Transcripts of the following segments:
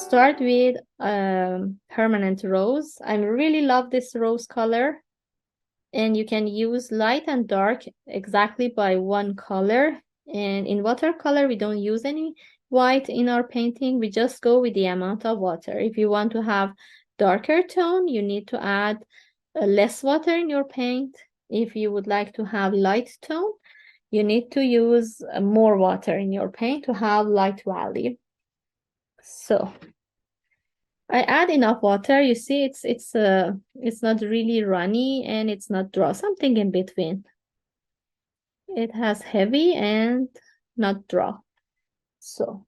start with permanent rose. I really love this rose color, and you can use light and dark exactly by one color. And in watercolor, we don't use any white in our painting. We just go with the amount of water. If you want to have darker tone, you need to add less water in your paint. If you would like to have light tone, you need to use more water in your paint to have light value. So I add enough water. You see, it's not really runny and it's not dry, something in between. It has heavy and not dry. So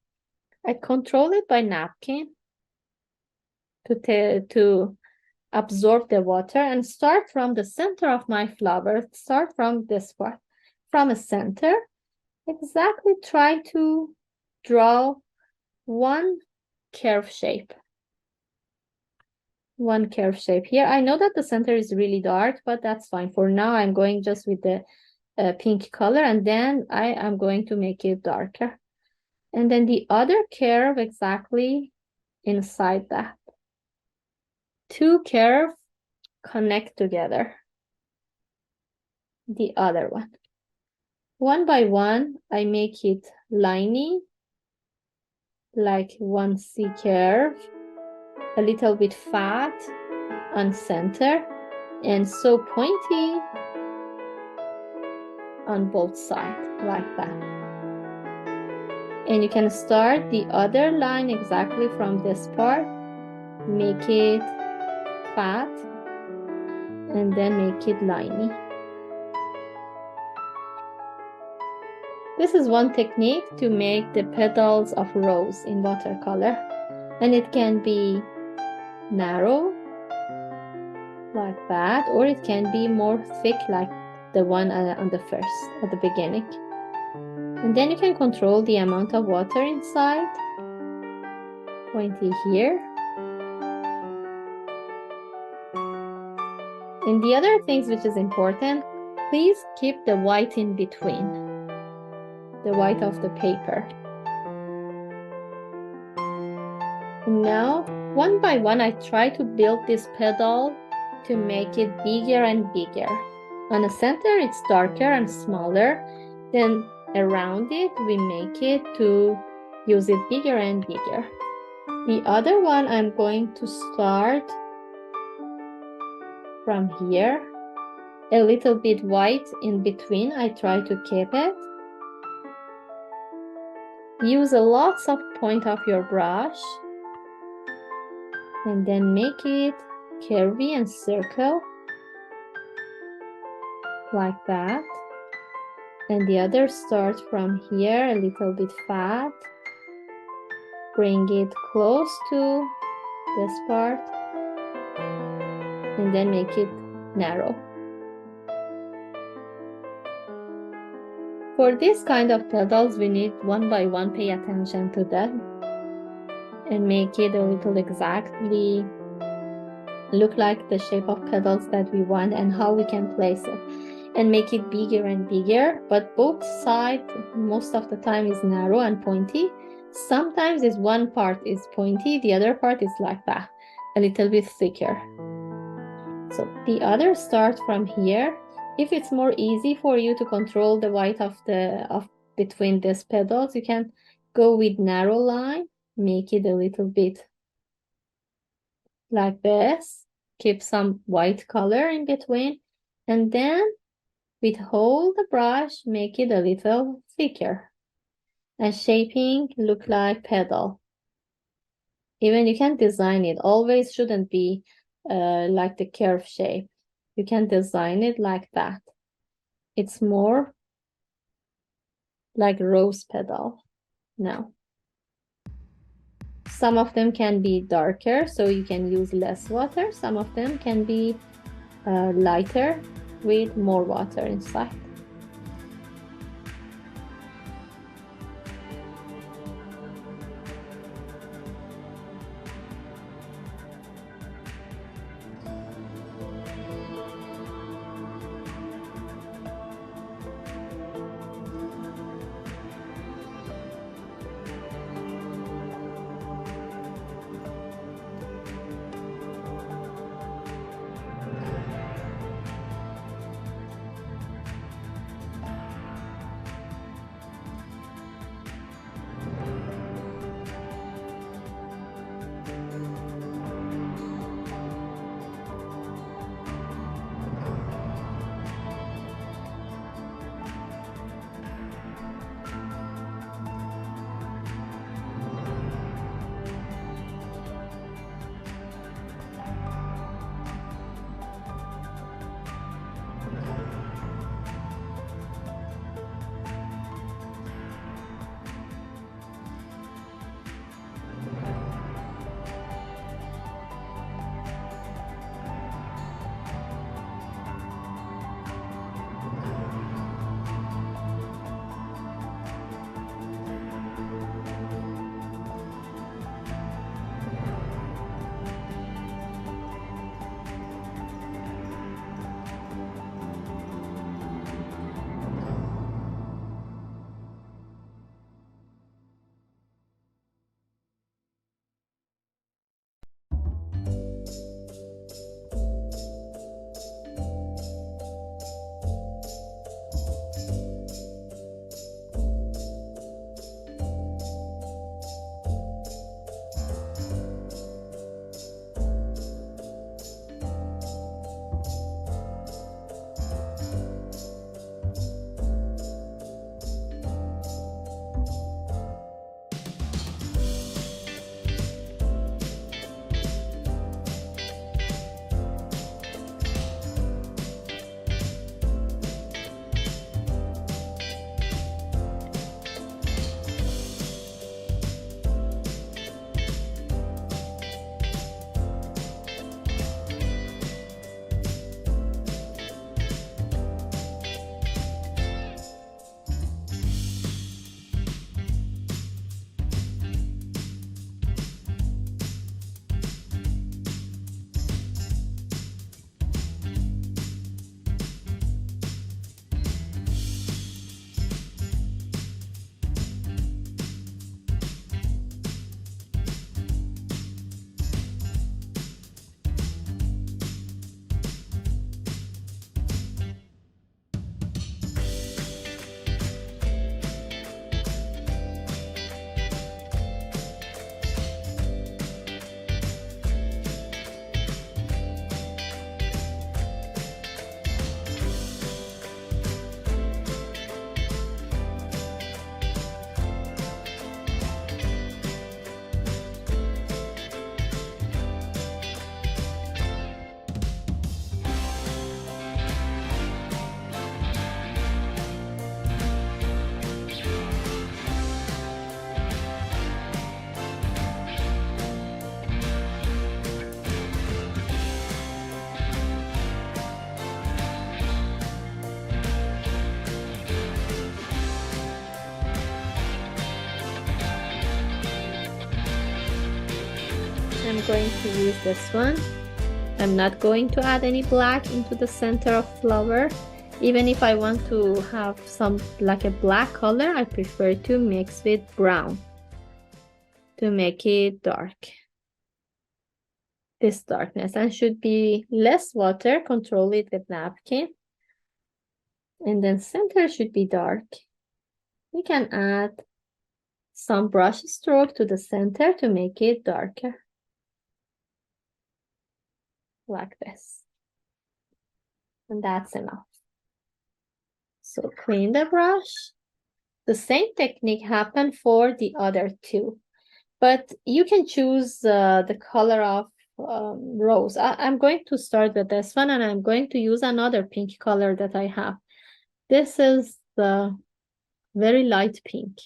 I control it by napkin to absorb the water and start from the center of my flower. Start from this part, from a center. Exactly try to draw one curve shape. One curve shape here. I know that the center is really dark, but that's fine. For now, I'm going just with the pink color, and then I am going to make it darker. And then the other curve exactly inside that. Two curves connect together. The other one. One by one, I make it liney, like one C curve, a little bit fat on center, and so pointy on both sides, like that. And you can start the other line exactly from this part, make it fat, and then make it liney. This is one technique to make the petals of rose in watercolor, and it can be narrow like that, or it can be more thick like the one on the first at the beginning. And then you can control the amount of water inside, pointy here. And the other things which is important, please keep the white in between, the white of the paper. Now, one by one, I try to build this petal to make it bigger and bigger. On the center, it's darker and smaller. Then around it, we make it to use it bigger and bigger. The other one, I'm going to start from here. A little bit white in between, I try to keep it. Use a lots of point of your brush. And then make it curvy and circle like that. And the other start from here, a little bit fat. Bring it close to this part. And then make it narrow. For this kind of petals, we need one by one pay attention to that. And make it a little exactly look like the shape of petals that we want and how we can place it, and make it bigger and bigger. But both sides most of the time is narrow and pointy. Sometimes this one part is pointy, the other part is like that, a little bit thicker. So the other start from here. If it's more easy for you to control the white of between these petals, you can go with narrow line. Make it a little bit like this. Keep some white color in between. And then withhold the brush, make it a little thicker. And shaping look like petal. Even you can design it. Always shouldn't be like the curve shape. You can design it like that. It's more like rose petal now. Some of them can be darker, so you can use less water. Some of them can be lighter with more water inside. going to use this one. I'm not going to add any black into the center of flower. Even if I want to have some like a black color, I prefer to mix with brown to make it dark. This darkness, and should be less water. Control it with napkin. And then center should be dark. We can add some brush stroke to the center to make it darker. Like this. And that's enough. So clean the brush. The same technique happened for the other two, but you can choose the color of rose. I'm going to start with this one, and I'm going to use another pink color that I have. This is the very light pink.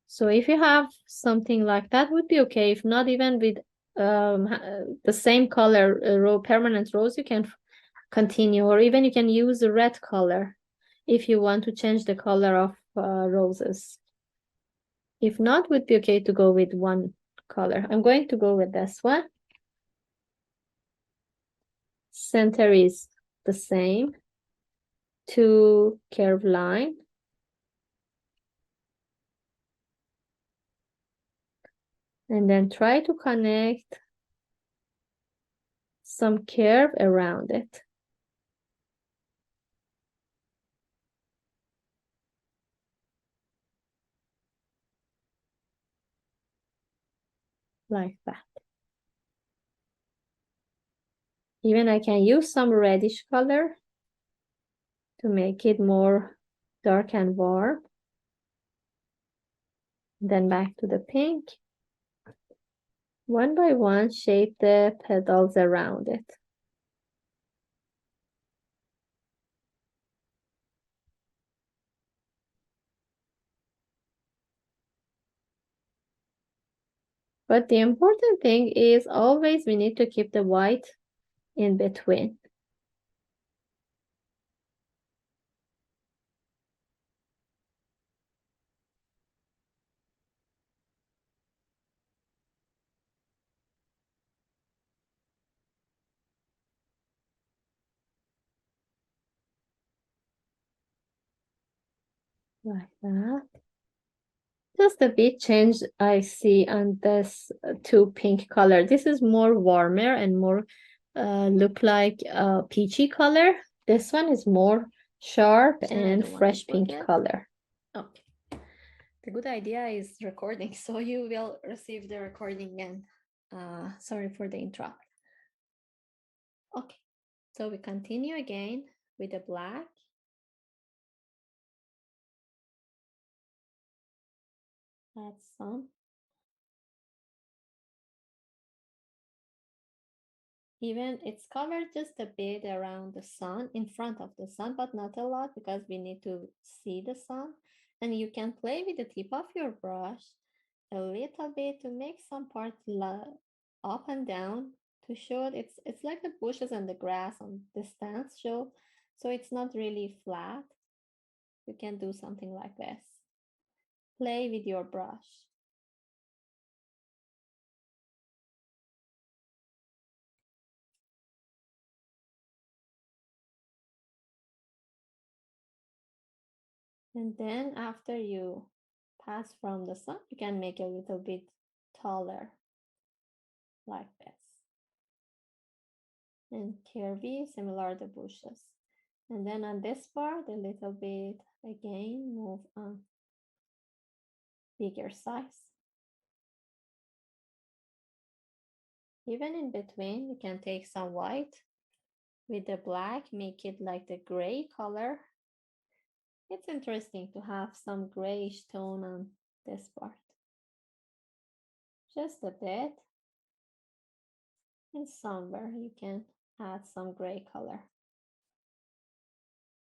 So if you have something like that, would be okay. If not, even with the same color permanent rose, you can continue, or even you can use the red color if you want to change the color of roses. If not, would be okay to go with one color. I'm going to go with this one. Center is the same. 2 curved line. And then try to connect some curve around it. Like that. Even I can use some reddish color to make it more dark and warm. Then back to the pink. One by one, shape the petals around it. But the important thing is always we need to keep the white in between. Like that. Just a bit change I see on this two pink color. This is more warmer and more look like a peachy color. This one is more sharp and fresh pink color. Okay. The good idea is recording, so you will receive the recording again. Sorry for the interrupt. Okay, so we continue again with the black. Add some. Even it's covered just a bit around the sun, in front of the sun, but not a lot because we need to see the sun. And you can play with the tip of your brush a little bit to make some part up and down to show it's like the bushes and the grass on distance show. So it's not really flat. You can do something like this. Play with your brush. And then after you pass from the sun, you can make a little bit taller, like this. And curvy, similar to bushes. And then on this part, a little bit, again, move on bigger size. Even in between, you can take some white with the black, make it like the gray color. It's interesting to have some grayish tone on this part. Just a bit. And somewhere you can add some gray color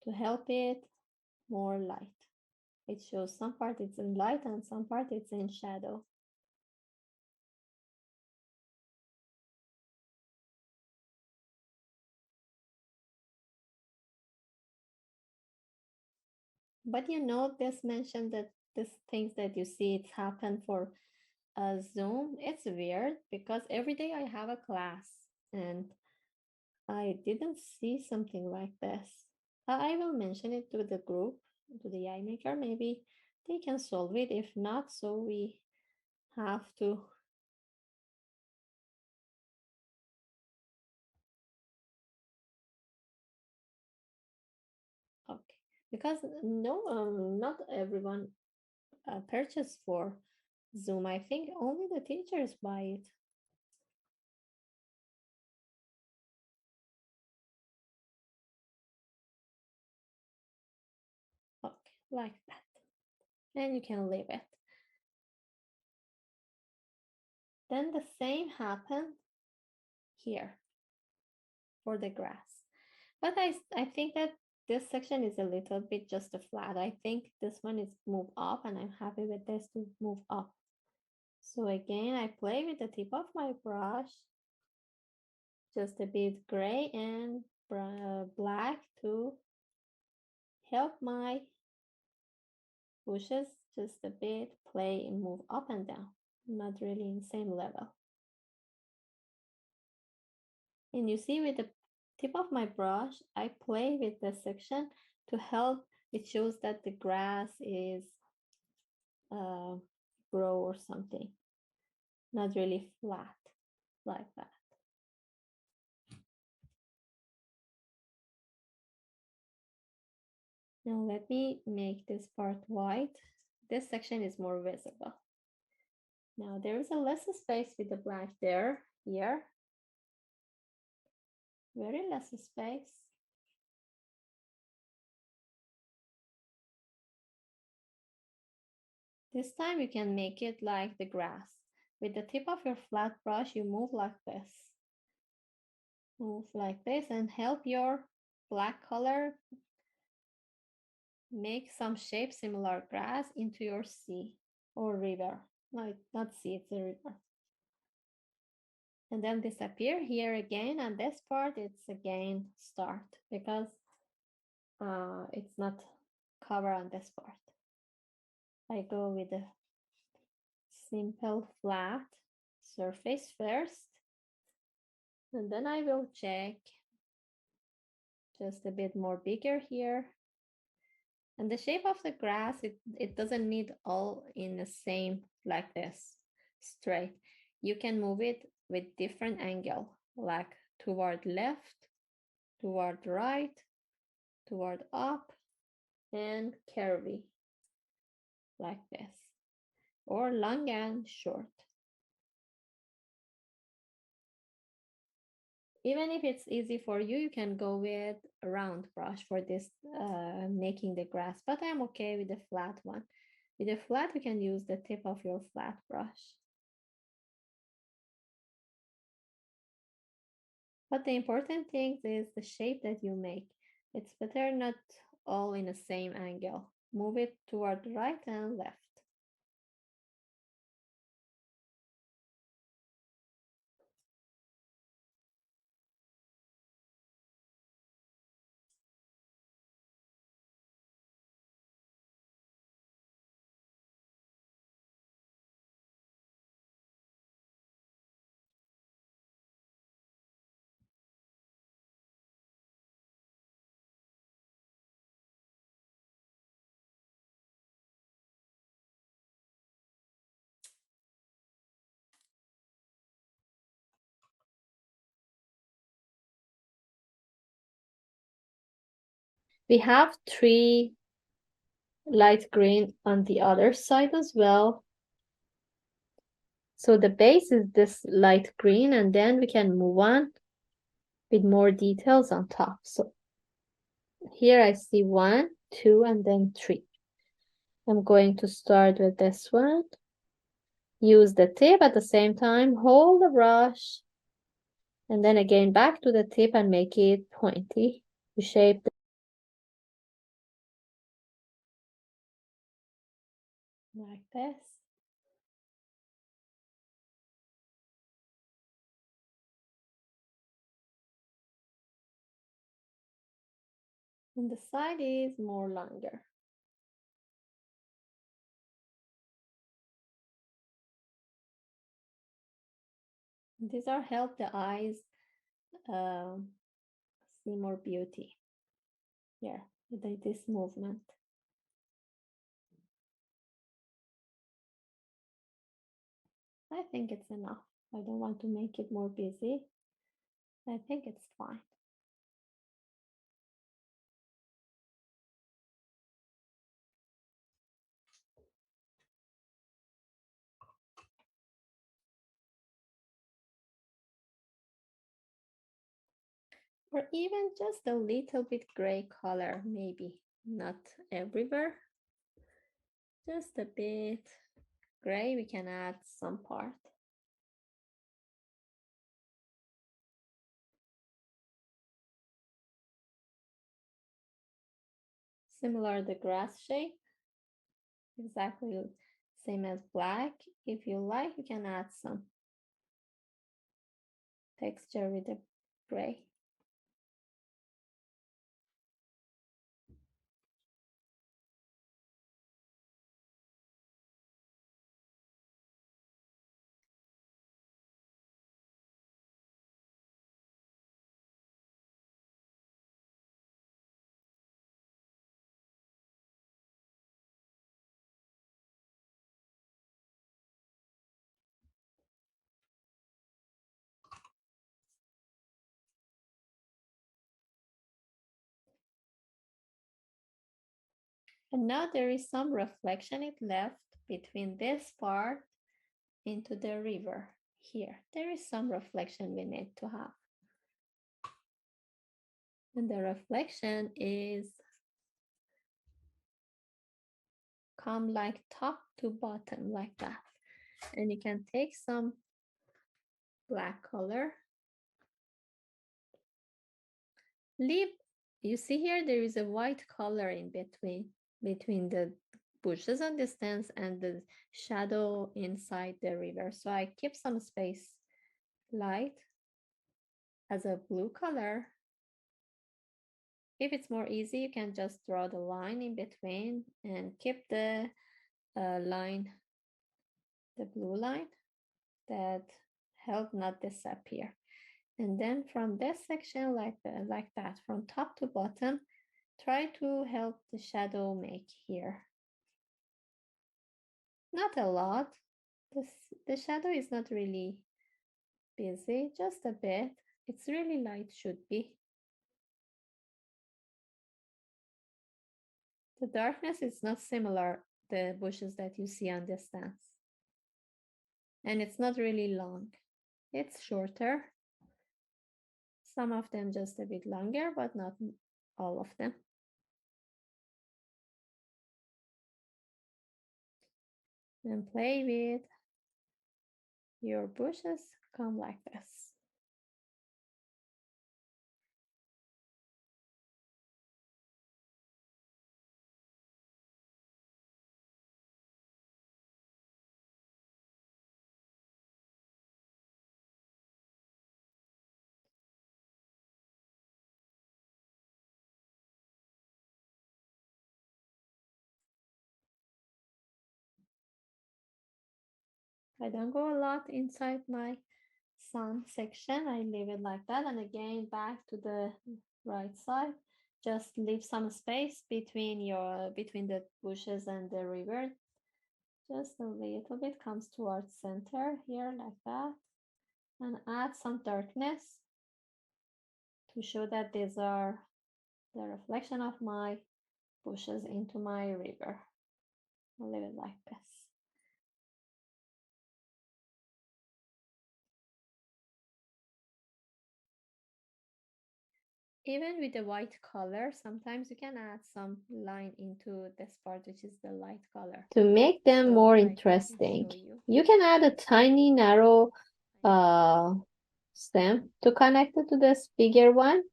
to help it more light. It shows some part it's in light and some part it's in shadow. But you know, this mentioned that these things that you see, it's happened for Zoom, it's weird because every day I have a class and I didn't see something like this. I will mention it to the group, to the eye maker. Maybe they can solve it. If not, so we have to. Okay, because no, not everyone purchase for Zoom. I think only the teachers buy it. Okay, like that. And you can leave it. Then the same happened here for the grass. But I think that this section is a little bit just a flat. I think this one is move up and I'm happy with this to move up. So again, I play with the tip of my brush, just a bit gray and black to help my bushes just a bit play and move up and down, not really in the same level. And you see with the tip of my brush, I play with this section to help. It shows that the grass is grow or something, not really flat like that. Now let me make this part white. This section is more visible. Now there is a less space with the black there, here. Very less space. This time you can make it like the grass. With the tip of your flat brush, you move like this. Move like this and help your black color make some shape similar grass into your sea or river. Like not sea, it's a river. And then disappear here again, and this part it's again start because it's not cover on this part. I go with a simple flat surface first, and then I will check just a bit more bigger here. And the shape of the grass, it doesn't need all in the same like this, straight. You can move it with different angle, like toward left, toward right, toward up, and curvy, like this, or long and short. Even if it's easy for you, you can go with a round brush for this making the grass, but I'm okay with the flat one. With the flat, you can use the tip of your flat brush. But the important thing is the shape that you make. It's better not all in the same angle. Move it toward right and left. We have 3 light green on the other side as well. So the base is this light green, and then we can move on with more details on top. So here I see 1, 2, and then 3. I'm going to start with this one. Use the tip at the same time, hold the brush, and then again back to the tip and make it pointy to shape like this. And the side is more longer. These are help the eyes see more beauty. Here, with this movement. I think it's enough. I don't want to make it more busy. I think it's fine. Or even just a little bit gray color, maybe. Not everywhere. Just a bit gray, we can add some part. Similar the grass shape, exactly same as black. If you like, you can add some texture with the gray. And now there is some reflection it left between this part into the river. Here, there is some reflection we need to have. And the reflection is come like top to bottom like that. And you can take some black color. Leave, you see here, there is a white color in between the bushes on the stems and the shadow inside the river. So I keep some space light as a blue color. If it's more easy, you can just draw the line in between and keep the line, the blue line that help not disappear. And then from this section, like that, from top to bottom, try to help the shadow make here. Not a lot. The shadow is not really busy, just a bit. It's really light, should be. The darkness is not similar, the bushes that you see on the stems. And it's not really long. It's shorter. Some of them just a bit longer, but not all of them. And play with your bushes, come like this. I don't go a lot inside my sun section. I leave it like that. And again, back to the right side. Just leave some space between the bushes and the river. Just a little bit comes towards center here like that. And add some darkness to show that these are the reflection of my bushes into my river. I'll leave it like this. Even with the white color, sometimes you can add some line into this part, which is the light color. To make them more interesting, you can add a tiny narrow stem to connect it to this bigger one,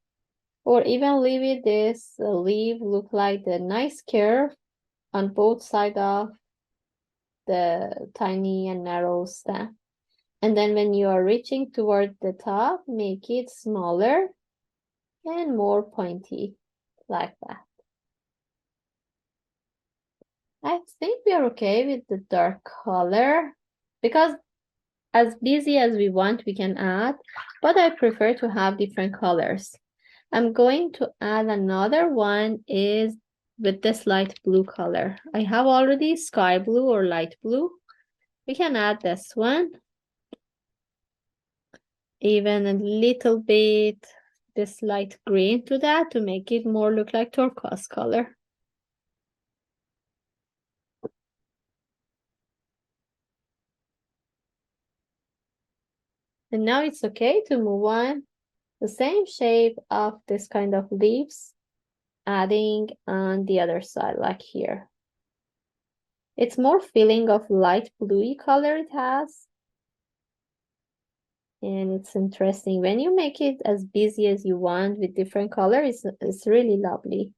or even leave it this leaf look like the nice curve on both sides of the tiny and narrow stem. And then when you are reaching toward the top, make it smaller and more pointy like that. I think we are okay with the dark color because as busy as we want, we can add, but I prefer to have different colors. I'm going to add another one is with this light blue color. I have already sky blue or light blue. We can add this one. Even a little bit this light green to that to make it more look like turquoise color. And now it's okay to move on. The same shape of this kind of leaves, adding on the other side, like here. It's more feeling of light bluey color it has. And it's interesting. When you make it as busy as you want with different colors, it's really lovely.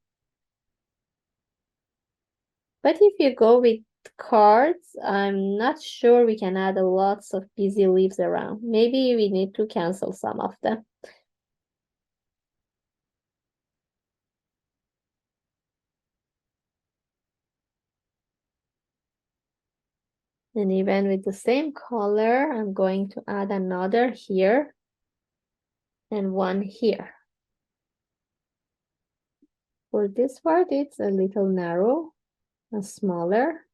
But if you go with cards, I'm not sure we can add lots of busy leaves around. Maybe we need to cancel some of them. And even with the same color, I'm going to add another here and one here. For this part, it's a little narrow and smaller.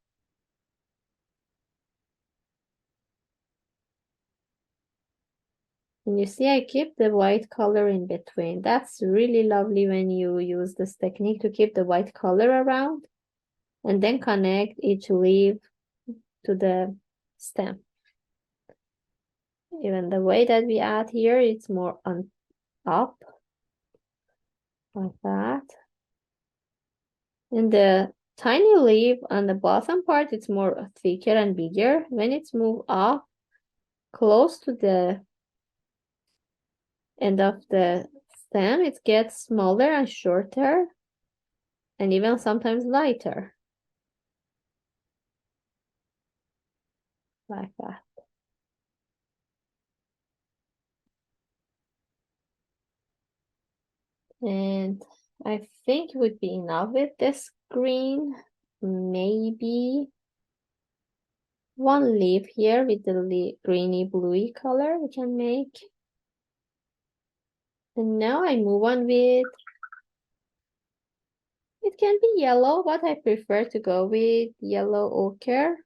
And you see, I keep the white color in between. That's really lovely when you use this technique to keep the white color around and then connect each leaf to the stem. Even the way that we add here, it's more on up, like that. And the tiny leaf on the bottom part, it's more thicker and bigger. When it's moved up, close to the end of the stem, it gets smaller and shorter, and even sometimes lighter, like that. And I think it would be enough with this green. Maybe one leaf here with the greeny bluey color we can make. And now I move on with, it can be yellow, but I prefer to go with yellow ochre.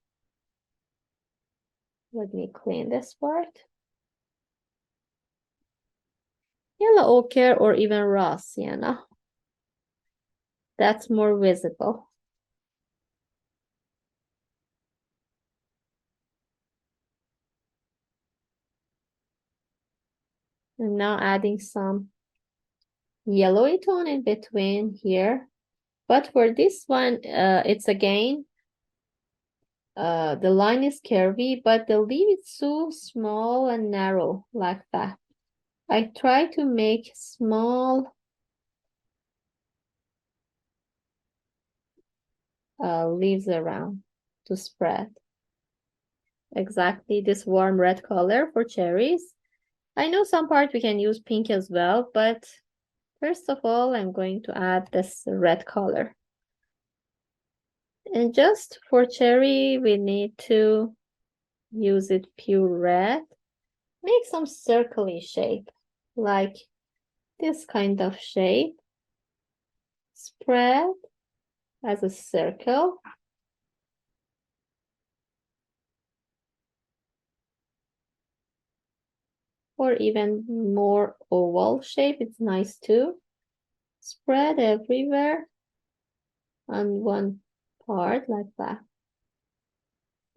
Let me clean this part. Yellow ochre or even raw sienna. That's more visible. And now adding some yellowy tone in between here. But for this one, it's again, the line is curvy, but the leaf is so small and narrow like that. I try to make small leaves around to spread. Exactly this warm red color for cherries. I know some part we can use pink as well, but first of all, I'm going to add this red color. And just for cherry, we need to use it pure red. Make some circly shape, like this kind of shape. Spread as a circle. Or even more oval shape, it's nice too. Spread everywhere on one part like that.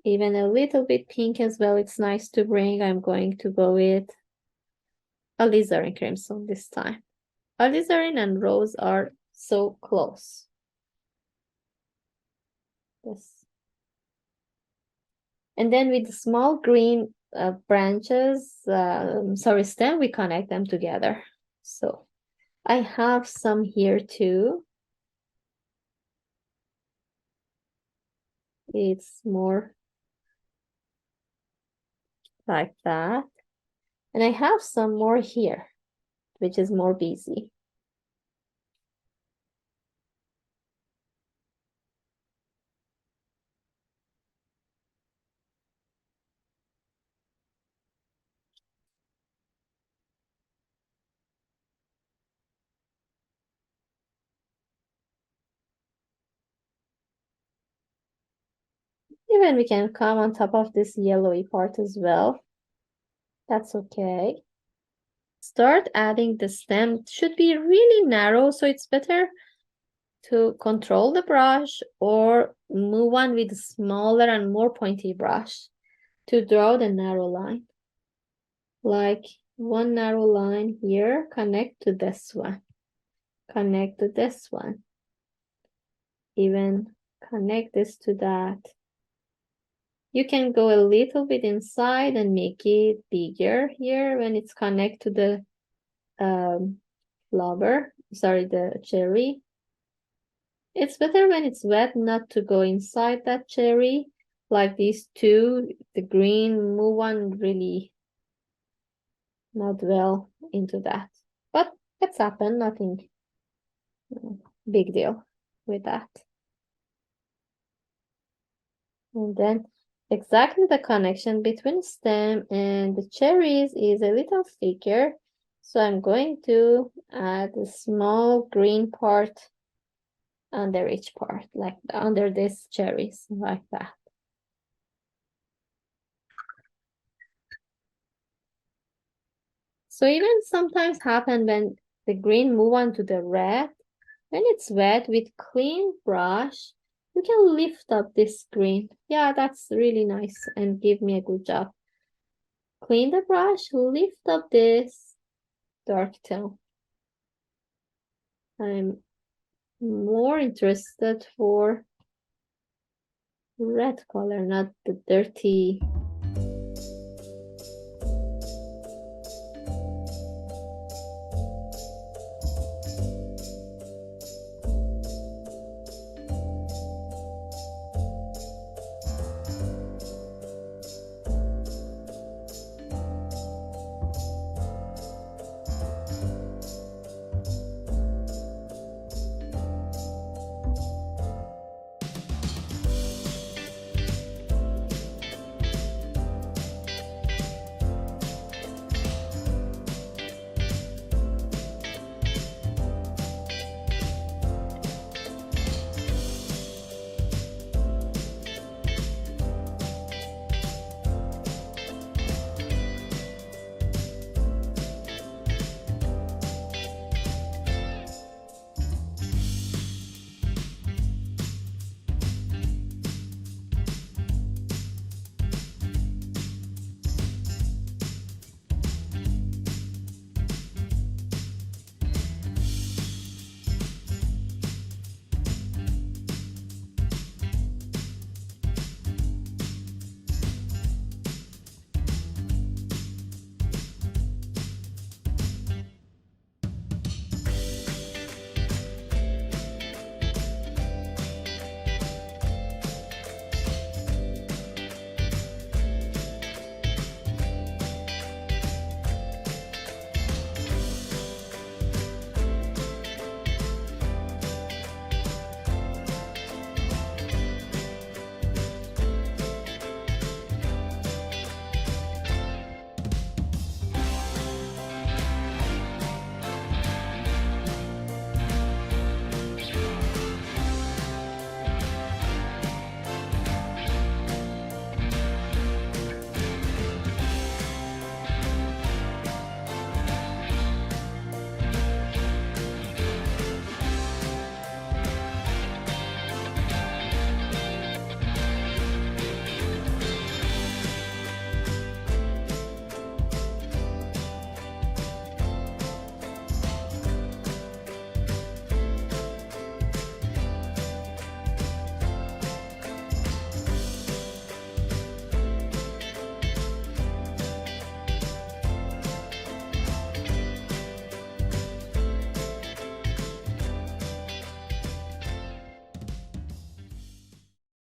Even a little bit pink as well, it's nice to bring. I'm going to go with alizarin crimson this time. Alizarin and rose are so close. This. And then with the small green branches, stem, we connect them together. So I have some here too. It's more like that. And I have some more here, which is more busy. Even we can come on top of this yellowy part as well. That's okay. Start adding the stem. It should be really narrow, so it's better to control the brush or move on with a smaller and more pointy brush to draw the narrow line. Like one narrow line here, connect to this one. Connect to this one. Even connect this to that. You can go a little bit inside and make it bigger here when it's connect to the flower, sorry, the cherry. It's better when it's wet not to go inside that cherry, like these two, the green move on really not well into that. But it's happened, nothing big deal with that. And then exactly the connection between stem and the cherries is a little thicker. So I'm going to add a small green part under each part, like under these cherries, like that. So even sometimes happen when the green move on to the red. When it's wet with clean brush, you can lift up this green. Yeah, that's really nice and give me a good job. Clean the brush, lift up this dark tone. I'm more interested for red color, not the dirty